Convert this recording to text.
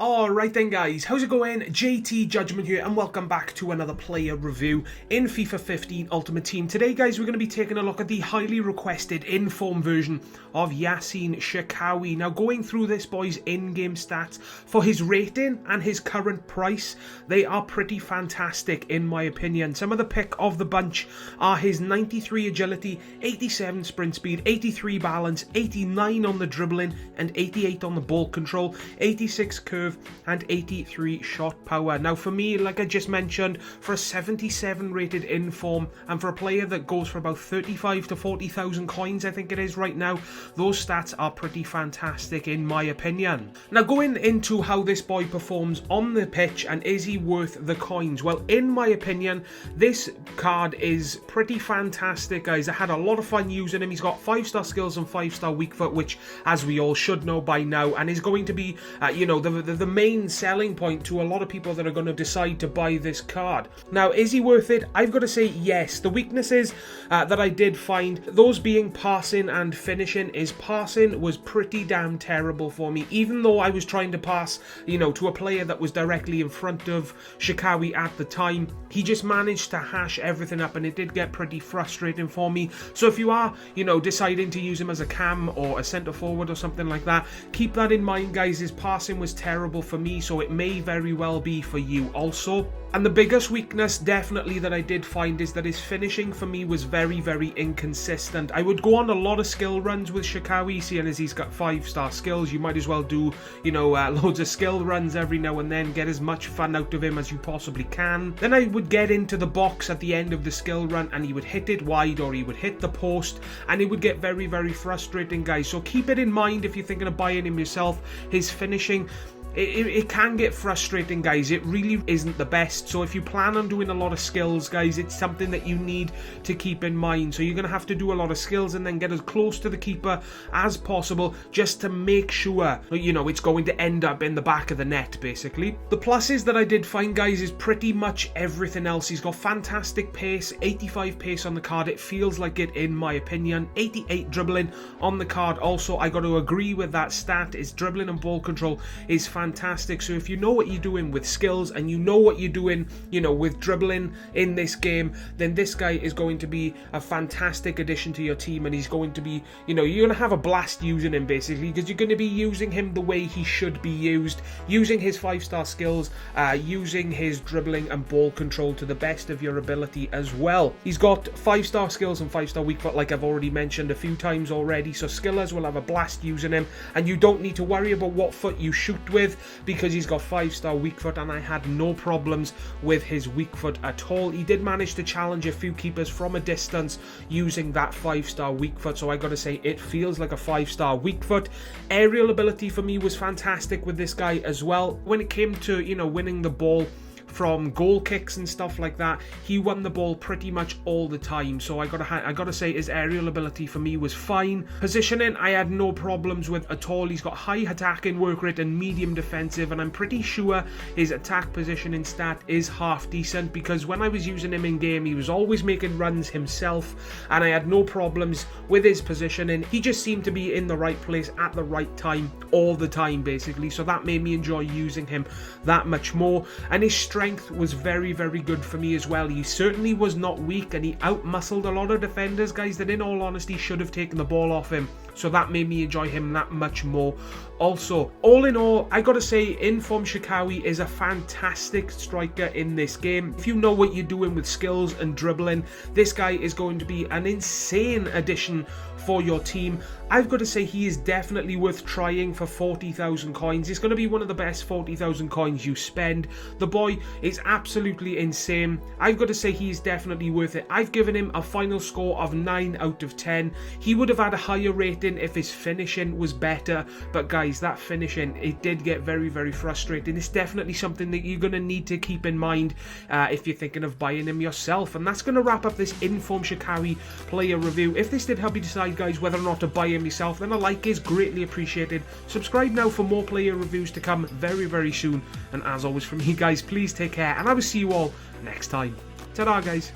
Alright then guys, how's it going? JTJudgment here and welcome back to another player review in FIFA 15 Ultimate Team. Today guys, we're going to be taking a look at the highly requested in-form version of Yassine Chikhoui. Now going through this boy's in-game stats for his rating and his current price, they are pretty fantastic in my opinion. Some of the pick of the bunch are his 93 agility, 87 sprint speed, 83 balance, 89 on the dribbling and 88 on the ball control, 86 curve and 83 shot power. Now for me, like I just mentioned, for a 77 rated in-form and for a player that goes for about 35 to 40,000 coins, I think it is right now, those stats are pretty fantastic in my opinion. Now going into how this boy performs on the pitch and is he worth the coins? Well, in my opinion, this card is pretty fantastic guys. I had a lot of fun using him. He's got 5-star skills and 5-star weak foot, which as we all should know by now, and is going to be the main selling point to a lot of people that are going to decide to buy this card. Now, is he worth it? I've got to say yes. The weaknesses that I did find, those being passing and finishing, is passing was pretty damn terrible for me. Even though I was trying to pass, to a player that was directly in front of Chikhaoui at the time, he just managed to hash everything up and it did get pretty frustrating for me. So if you are, deciding to use him as a cam or a centre forward or something like that, keep that in mind guys. His passing was terrible for me, so it may very well be for you also. And the biggest weakness definitely that I did find is that his finishing for me was very, very inconsistent. I would go on a lot of skill runs with Chikhaoui, seeing as he's got 5-star skills. You might as well do, loads of skill runs every now and then, get as much fun out of him as you possibly can. Then I would get into the box at the end of the skill run and he would hit it wide or he would hit the post and it would get very, very frustrating guys. So keep it in mind if you're thinking of buying him yourself. His finishing, it can get frustrating guys. It really isn't the best. So if you plan on doing a lot of skills guys, it's something that you need to keep in mind. So you're going to have to do a lot of skills and then get as close to the keeper as possible just to make sure it's going to end up in the back of the net basically. The pluses that I did find guys is pretty much everything else. He's got fantastic pace, 85 pace on the card, it feels like it in my opinion, 88 dribbling on the card also. I got to agree with that stat. His dribbling and ball control is fantastic. So if you know what you're doing with skills and you know what you're doing, with dribbling in this game, then this guy is going to be a fantastic addition to your team and he's going to be, you're going to have a blast using him basically because you're going to be using him the way he should be used, using his 5-star skills, using his dribbling and ball control to the best of your ability as well. He's got 5-star skills and 5-star weak foot like I've already mentioned a few times already, so skillers will have a blast using him and you don't need to worry about what foot you shoot with because he's got 5-star weak foot and I had no problems with his weak foot at all. He did manage to challenge a few keepers from a distance using that 5-star weak foot, so I gotta say it feels like a 5-star weak foot. Aerial ability for me was fantastic with this guy as well. When it came to winning the ball from goal kicks and stuff like that, he won the ball pretty much all the time, so I gotta say his aerial ability for me was fine. Positioning I had no problems with at all. He's got high attacking work rate and medium defensive, and I'm pretty sure his attack positioning stat is half decent because when I was using him in game he was always making runs himself and I had no problems with his positioning. He just seemed to be in the right place at the right time all the time basically, so that made me enjoy using him that much more. And his strength was very, very good for me as well. He certainly was not weak and he out-muscled a lot of defenders guys that in all honesty should have taken the ball off him, so that made me enjoy him that much more also. All in all, I gotta say in-form Chikhaoui is a fantastic striker in this game. If you know what you're doing with skills and dribbling, this guy is going to be an insane addition for your team. I've got to say he is definitely worth trying for 40,000 coins. It's going to be one of the best 40,000 coins you spend. The boy is absolutely insane. I've got to say he is definitely worth it. I've given him a final score of 9 out of 10. He would have had a higher rating if his finishing was better, but guys, that finishing, it did get very, very frustrating. It's definitely something that you're going to need to keep in mind if you're thinking of buying him yourself. And that's going to wrap up this in-form Chikhaoui player review. If this did help you decide guys whether or not to buy him yourself, then a like is greatly appreciated. Subscribe now for more player reviews to come very, very soon. And as always from me guys, please take care and I will see you all next time. Ta-da guys.